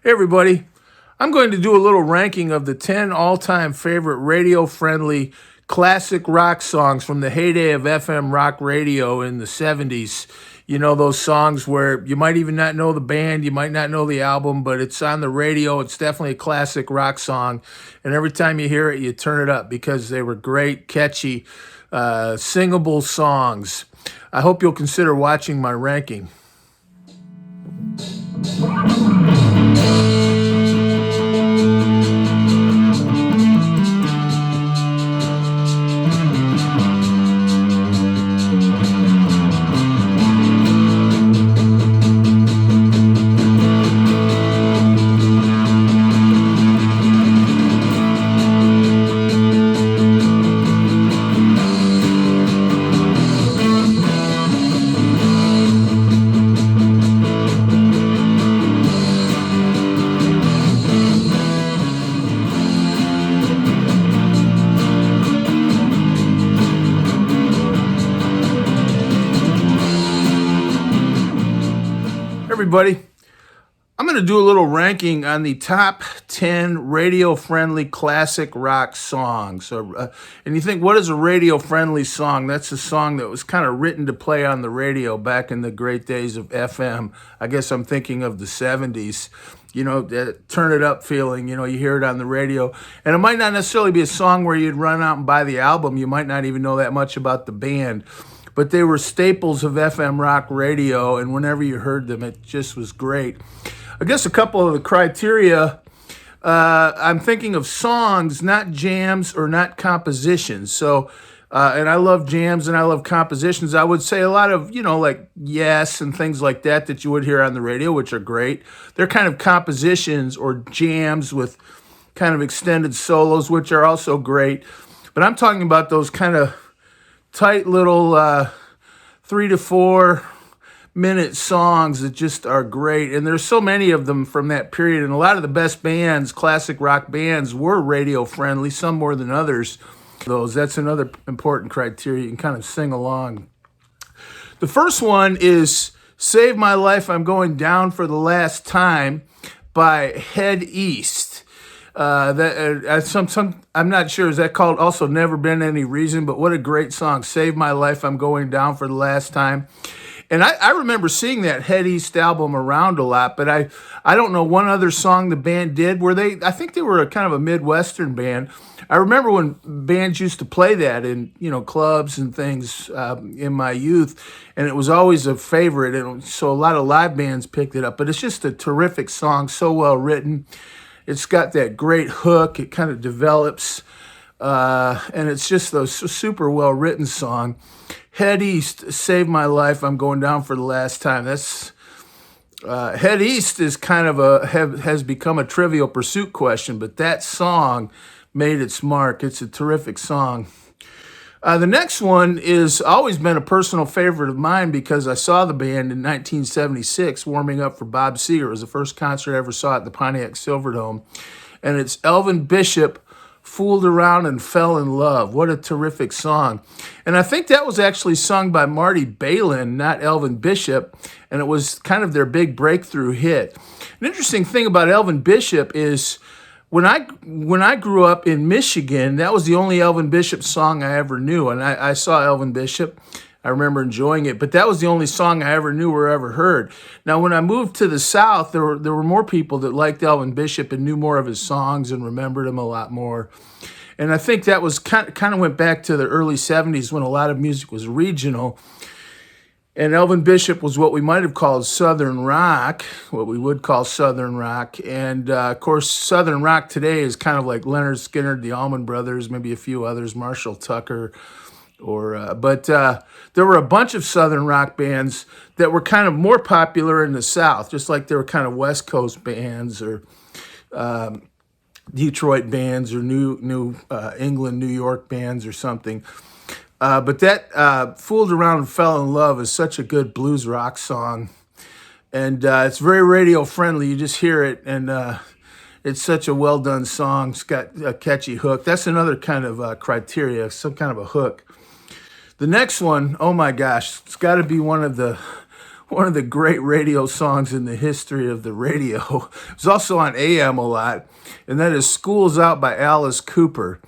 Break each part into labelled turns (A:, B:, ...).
A: Hey everybody, I'm going to do a little ranking of the 10 all-time favorite radio-friendly classic rock songs from the heyday of FM rock radio in the 70s. You know, those songs where you might even not know the band, you might not know the album, but it's on the radio. It's definitely a classic rock song. And every time you hear it, you turn it up because they were great, catchy, singable songs. I hope you'll consider watching my ranking. Everybody, I'm going to do a little ranking on the top 10 radio-friendly classic rock songs. And you think, what is a radio-friendly song? That's a song that was kind of written to play on the radio back in the great days of FM. I guess I'm thinking of the 70s. You know, that turn it up feeling, you hear it on the radio. And it might not necessarily be a song where you'd run out and buy the album. You might not even know that much about the band. But they were staples of FM rock radio, and whenever you heard them, it just was great. I guess a couple of the criteria, I'm thinking of songs, not jams or not compositions. So, and I love jams and I love compositions. I would say a lot of, like Yes and things like that you would hear on the radio, which are great. They're kind of compositions or jams with kind of extended solos, which are also great. But I'm talking about those kind of tight little 3 to 4 minute songs that just are great. And there's so many of them from that period. And a lot of the best bands, classic rock bands, were radio friendly, some more than others. That's another important criteria. You can kind of sing along. The first one is Save My Life, I'm Going Down for the Last Time by Head East. I'm not sure, is that called also Never Been Any Reason, but what a great song. Save My Life, I'm Going Down for the Last Time. And I remember seeing that Head East album around a lot, but I don't know one other song the band did. I think they were a kind of a Midwestern band. I remember when bands used to play that in, clubs and things in my youth, and it was always a favorite, and so a lot of live bands picked it up. But it's just a terrific song, so well written. It's got that great hook. It kind of develops, and it's just a super well-written song. Head East, Save My Life, I'm Going Down for the Last Time. That's Head East is kind of has become a Trivial Pursuit question, but that song made its mark. It's a terrific song. The next one is always been a personal favorite of mine because I saw the band in 1976 warming up for Bob Seger. It was the first concert I ever saw at the Pontiac Silverdome. And it's Elvin Bishop, Fooled Around and Fell in Love. What a terrific song. And I think that was actually sung by Marty Balin, not Elvin Bishop. And it was kind of their big breakthrough hit. An interesting thing about Elvin Bishop is when I grew up in Michigan, that was the only Elvin Bishop song I ever knew. And I saw Elvin Bishop. I remember enjoying it, but that was the only song I ever knew or ever heard. Now, when I moved to the South, there were more people that liked Elvin Bishop and knew more of his songs and remembered him a lot more. And I think that was kind of went back to the early 70s when a lot of music was regional. And Elvin Bishop was what we might have called Southern rock, what we would call Southern rock. And, of course, Southern rock today is kind of like Leonard Skinner, the Allman Brothers, maybe a few others, Marshall Tucker. But there were a bunch of Southern rock bands that were kind of more popular in the South, just like there were kind of West Coast bands or Detroit bands or New England, New York bands or something. But that Fooled Around and Fell in Love is such a good blues rock song. And it's very radio friendly. You just hear it, and it's such a well done song. It's got a catchy hook. That's another kind of criteria, some kind of a hook. The next one, oh my gosh, it's got to be one of the one of the great radio songs in the history of the radio. It's also on AM a lot, and that is "School's Out" by Alice Cooper.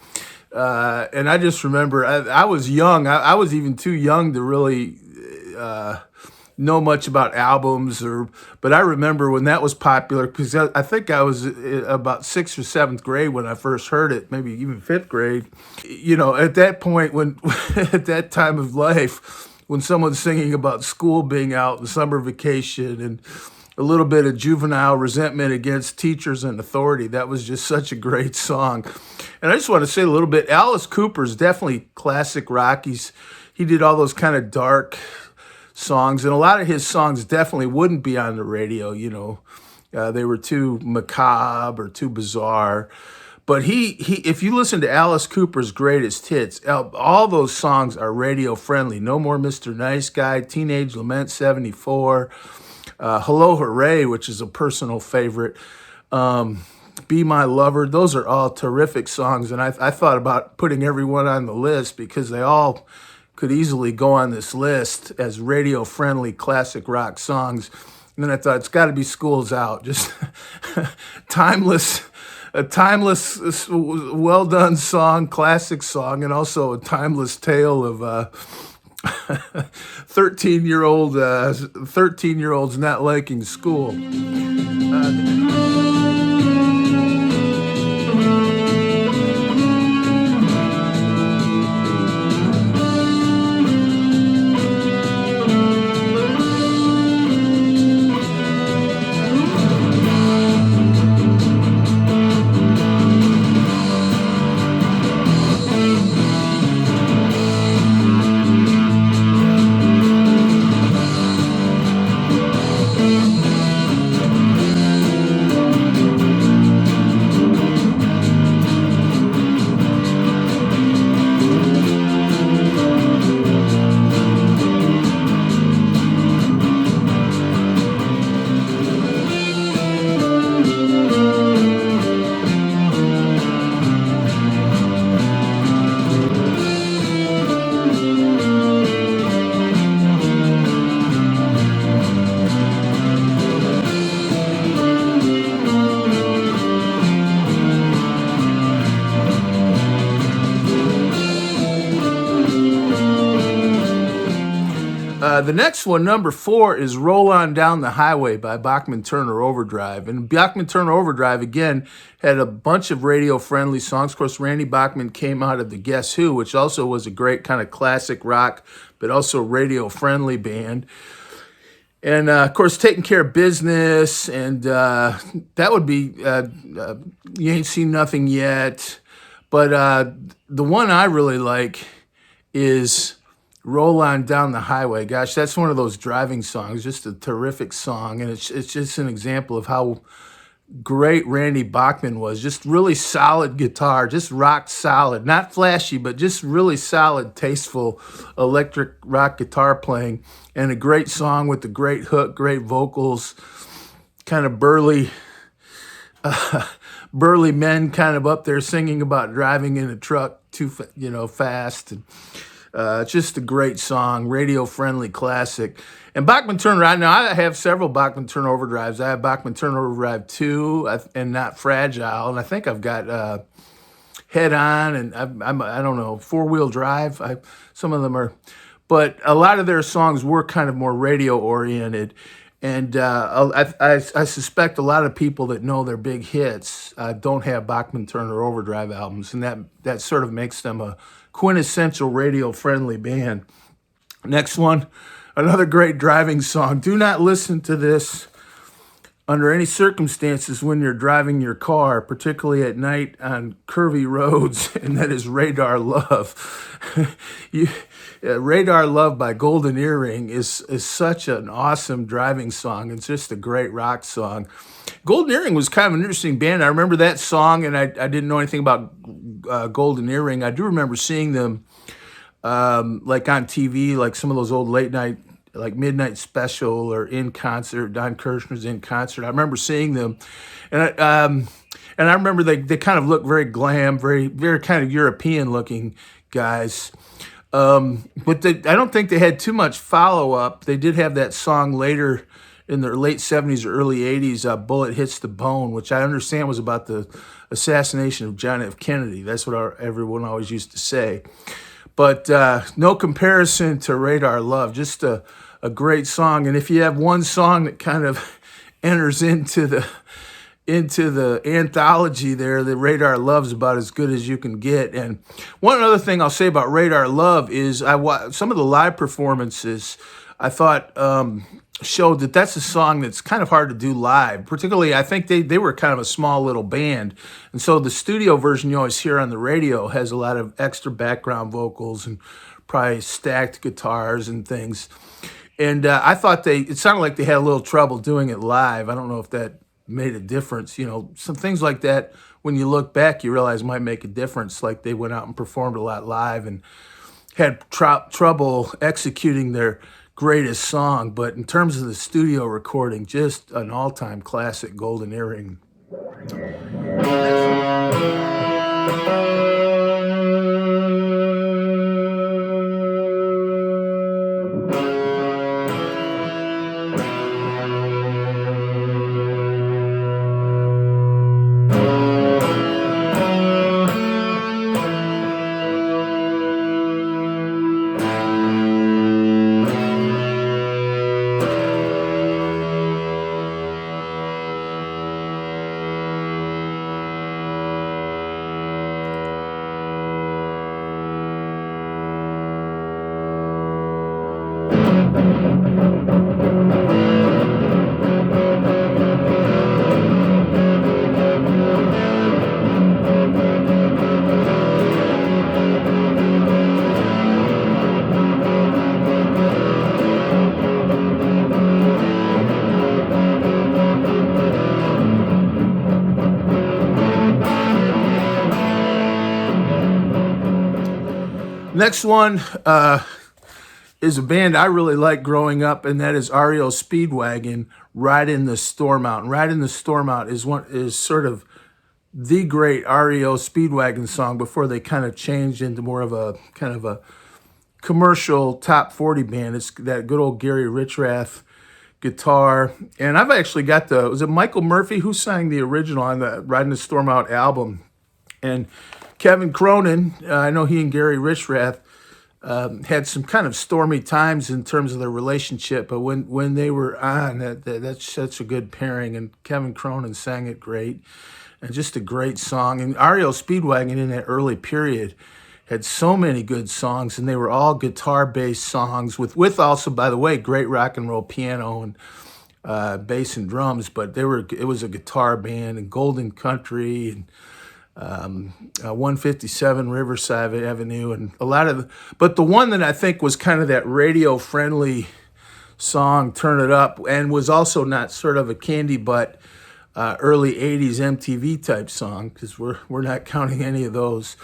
A: And I just remember I was young. I was even too young to really know much about albums, but I remember when that was popular because I think I was about sixth or seventh grade when I first heard it, maybe even fifth grade. You know, at that point, when at that time of life, when someone's singing about school being out and summer vacation and a little bit of juvenile resentment against teachers and authority, that was just such a great song. And I just want to say a little bit, Alice Cooper's definitely classic rock. He did all those kind of dark songs, and a lot of his songs definitely wouldn't be on the radio, you know. They were too macabre or too bizarre. But if you listen to Alice Cooper's greatest hits, all those songs are radio friendly. No More Mr. Nice Guy, Teenage Lament 74, Hello Hooray, which is a personal favorite, Be My Lover. Those are all terrific songs. And I thought about putting everyone on the list because they all could easily go on this list as radio friendly classic rock songs. And then I thought it's got to be School's Out. Just timeless. A timeless, well done song, classic song, and also a timeless tale of 13-year-olds not liking school. The next one, number 4, is Roll On Down the Highway by Bachman Turner Overdrive. And Bachman Turner Overdrive, again, had a bunch of radio-friendly songs. Of course, Randy Bachman came out of the Guess Who, which also was a great kind of classic rock, but also radio-friendly band. And, of course, Taking Care of Business, and that would be You Ain't Seen Nothing Yet. But the one I really like is Roll On Down the Highway. Gosh, that's one of those driving songs, just a terrific song. And it's just an example of how great Randy Bachman was. Just really solid guitar, just rock solid. Not flashy, but just really solid, tasteful electric rock guitar playing. And a great song with a great hook, great vocals, kind of burly men kind of up there singing about driving in a truck too fast. And just a great song, radio-friendly classic. And Bachman Turner, I have several Bachman Turner Overdrives. I have Bachman Turner Overdrive 2 and Not Fragile. And I think I've got Head On and I don't know, Four Wheel Drive. Some of them are. But a lot of their songs were kind of more radio-oriented. And I suspect a lot of people that know their big hits don't have Bachman Turner Overdrive albums. And that sort of makes them a quintessential radio-friendly band. Next one, another great driving song. Do not listen to this under any circumstances when you're driving your car, particularly at night on curvy roads, and that is Radar Love. Radar Love by Golden Earring is such an awesome driving song. It's just a great rock song. Golden Earring was kind of an interesting band. I remember that song, and I didn't know anything about Golden Earring. I do remember seeing them like on TV, like some of those old late night, like Midnight Special or In Concert. Don Kirshner's In Concert. I remember seeing them, and I remember they kind of looked very glam, very very kind of European looking guys. But I don't think they had too much follow up. They did have that song later in the late 70s or early 80s, Bullet Hits the Bone, which I understand was about the assassination of John F. Kennedy. That's what everyone always used to say. But no comparison to Radar Love, just a great song. And if you have one song that kind of enters into the anthology there, the Radar Love's about as good as you can get. And one other thing I'll say about Radar Love is some of the live performances I thought showed that that's a song that's kind of hard to do live. Particularly, I think they were kind of a small little band. And so the studio version you always hear on the radio has a lot of extra background vocals and probably stacked guitars and things. And I thought it sounded like they had a little trouble doing it live. I don't know if that made a difference. Some things like that, when you look back, you realize might make a difference. Like they went out and performed a lot live and had trouble executing their greatest song. But in terms of the studio recording, just an all-time classic, Golden Earring. Next one is a band I really liked growing up, and that is REO Speedwagon, Ridin' the Storm Out. And Ridin' the Storm Out is sort of the great REO Speedwagon song before they kind of changed into more of a kind of a commercial top 40 band. It's that good old Gary Richrath guitar. And I've actually got was it Michael Murphy who sang the original on the Ridin' the Storm Out album? And Kevin Cronin, I know he and Gary Richrath had some kind of stormy times in terms of their relationship, but when they were on, that's such a good pairing, and Kevin Cronin sang it great, and just a great song. And REO Speedwagon in that early period had so many good songs, and they were all guitar-based songs with also, by the way, great rock and roll piano and bass and drums, but it was a guitar band, and Golden Country and 157 Riverside Avenue, and a lot of but the one that I think was kind of that radio friendly song, Turn It Up, and was also not sort of a candy butt early 80s MTV type song, because we're not counting any of those.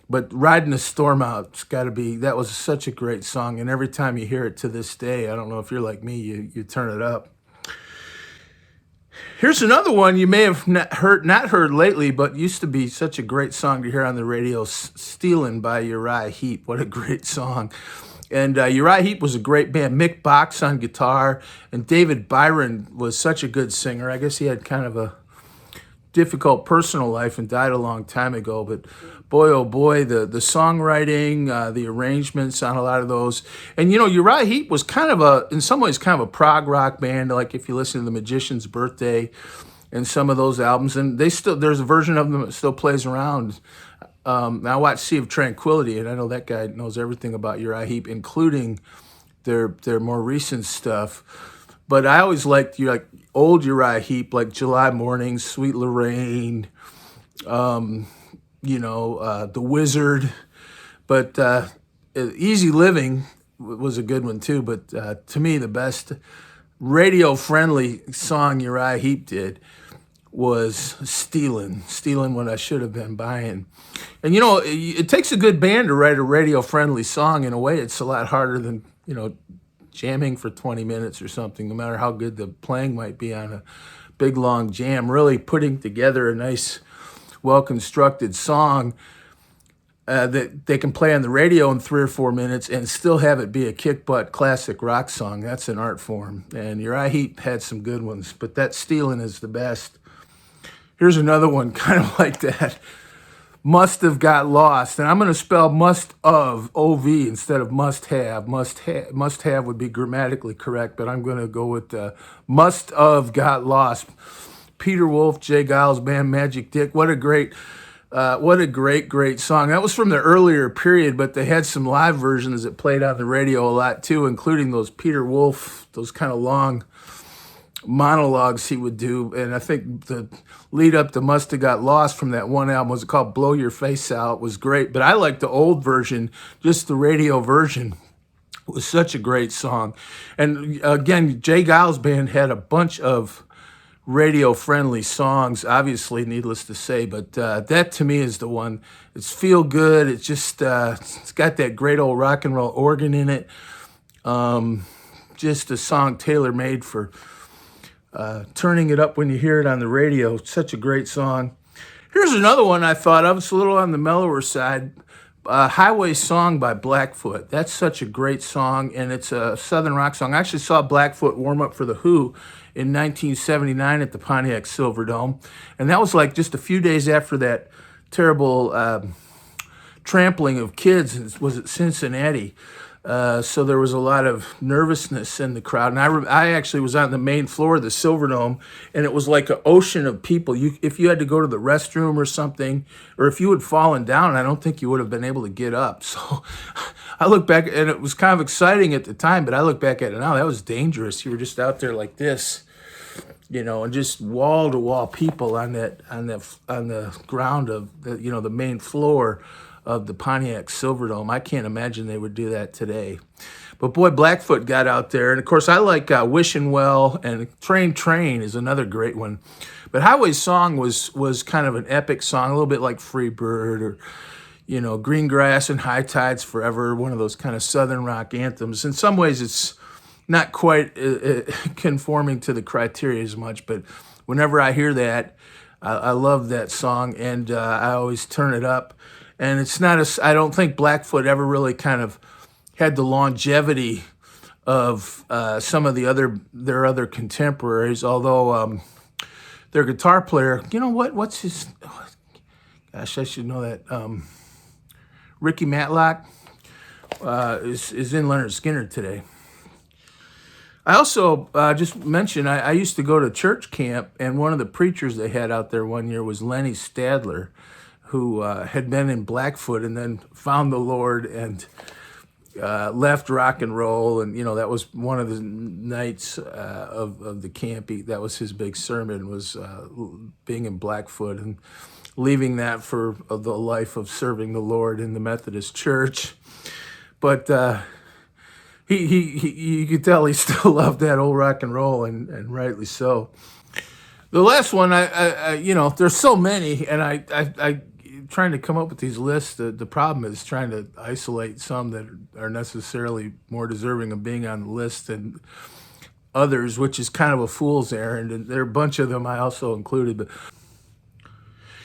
A: But Riding the Storm Out's got to be, that was such a great song, and every time you hear it to this day, I don't know if you're like me, you turn it up. Here's another one you may have not heard lately, but used to be such a great song to hear on the radio, Stealin' by Uriah Heep. What a great song. And Uriah Heep was a great band. Mick Box on guitar, and David Byron was such a good singer. I guess he had kind of a difficult personal life and died a long time ago, but boy, oh boy, the songwriting, the arrangements on a lot of those. And Uriah Heep was kind of in some ways kind of a prog rock band, like if you listen to The Magician's Birthday and some of those albums, and there's a version of them that still plays around. I watched Sea of Tranquility, and I know that guy knows everything about Uriah Heep, including their more recent stuff. But I always liked old Uriah Heep, like July Mornings, Sweet Lorraine, The Wizard. But Easy Living was a good one too. But to me, the best radio-friendly song Uriah Heep did was Stealin' What I Should Have Been Buying. And it takes a good band to write a radio-friendly song. In a way, it's a lot harder than, jamming for 20 minutes or something, no matter how good the playing might be on a big, long jam. Really putting together a nice, well-constructed song. that they can play on the radio in 3 or 4 minutes and still have it be a kick butt classic rock song. That's an art form. And Uriah Heep had some good ones, but that Stealin is the best. Here's another one kind of like that. Must Have Got Lost. And I'm going to spell must of, O-V, instead of must have. Must have would be grammatically correct, but I'm going to go with Must Have Got Lost. Peter Wolf, Geils band, Magic Dick. What a great song. That was from the earlier period, but they had some live versions that played on the radio a lot too, including those Peter Wolf, those kind of long monologues he would do. And I think the lead up to Must Have Got Lost from that one album, was called Blow Your Face Out, was great. But I like the old version, just the radio version. It was such a great song. And again, Geils band had a bunch of radio-friendly songs, obviously, needless to say, but that to me is the one. It's feel good. It's just, it's got that great old rock and roll organ in it. Just a song tailor-made for turning it up when you hear it on the radio. Such a great song. Here's another one I thought of. It's a little on the mellower side. Highway Song by Blackfoot. That's such a great song, and it's a Southern rock song. I actually saw Blackfoot warm up for The Who in 1979 at the Pontiac Silverdome, and that was like just a few days after that terrible trampling of kids was at Cincinnati. So there was a lot of nervousness in the crowd. And I actually was on the main floor of the Silverdome, and it was like an ocean of people. If you had to go to the restroom or something, or if you had fallen down, I don't think you would have been able to get up. So I look back, and it was kind of exciting at the time, but I look back at it now, that was dangerous. You were just out there like this, and just wall to wall people on the ground of the main floor of the Pontiac Silverdome. I can't imagine they would do that today. But boy, Blackfoot got out there. And of course, I like Wishing Well, and Train is another great one. But Highway Song was kind of an epic song, a little bit like Free Bird or, Green Grass and High Tides Forever, one of those kind of Southern rock anthems. In some ways, it's not quite conforming to the criteria as much, but whenever I hear that, I love that song, and I always turn it up. And it's not I don't think Blackfoot ever really kind of had the longevity of some of their other contemporaries, although their guitar player, what's his, gosh, I should know that, Ricky Matlock is in Leonard Skinner today. I also just mentioned, I used to go to church camp, and one of the preachers they had out there one year was Lenny Stadler, who had been in Blackfoot and then found the Lord and left rock and roll. And, that was one of the nights of the camp. That was his big sermon, was being in Blackfoot and leaving that for the life of serving the Lord in the Methodist Church. But you could tell he still loved that old rock and roll, and rightly so. The last one, there's so many, and I trying to come up with these lists. The problem is trying to isolate some that are necessarily more deserving of being on the list than others, which is kind of a fool's errand. And there are a bunch of them I also included. But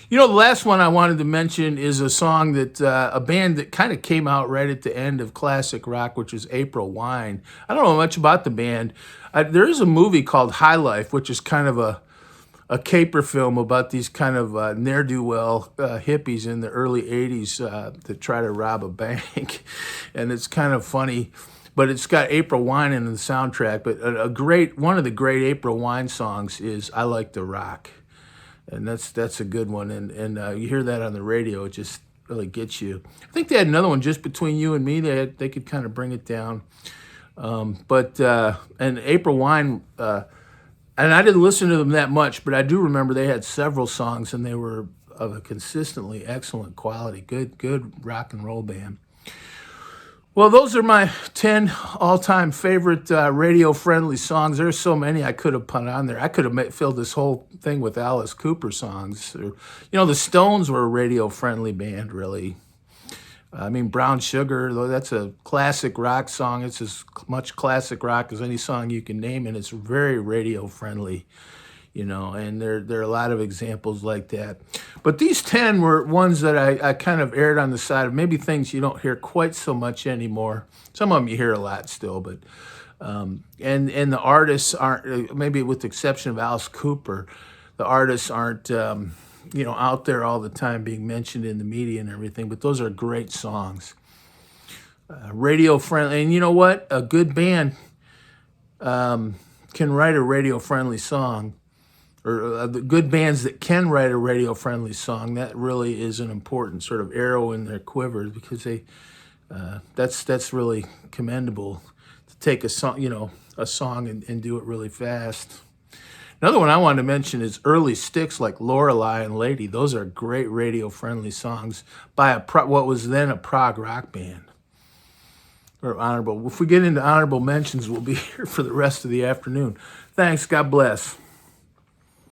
A: the last one I wanted to mention is a song that a band that kind of came out right at the end of classic rock, which is April Wine. I don't know much about the band. There is a movie called High Life, which is kind of a caper film about these kind of ne'er-do-well hippies in the early 80s that try to rob a bank. And it's kind of funny, but it's got April Wine in the soundtrack. But one of the great April Wine songs is I Like to Rock. And that's a good one. And you hear that on the radio, it just really gets you. I think they had another one, Just Between You and Me. They could kind of bring it down. And April Wine... and I didn't listen to them that much, but I do remember they had several songs, and they were of a consistently excellent quality. Good rock and roll band. Well, those are my 10 all-time favorite radio-friendly songs. There's so many I could have put on there. I could have filled this whole thing with Alice Cooper songs. Or, the Stones were a radio-friendly band, really. I mean, Brown Sugar, though, that's a classic rock song. It's as much classic rock as any song you can name, and it's very radio friendly. and there are a lot of examples like that. But these 10 were ones that I kind of aired on the side of maybe things you don't hear quite so much anymore. Some of them you hear a lot still, but and the artists aren't, maybe with the exception of Alice Cooper, the artists aren't out there all the time being mentioned in the media and everything. But those are great songs, radio friendly. And you know what? A good band can write a radio friendly song, or the good bands that can write a radio friendly song. That really is an important sort of arrow in their quiver, because that's really commendable to take a song and do it really fast. Another one I wanted to mention is early sticks like Lorelei and Lady. Those are great radio friendly songs by what was then a prog rock band. Or honorable. If we get into honorable mentions, we'll be here for the rest of the afternoon. Thanks. God bless.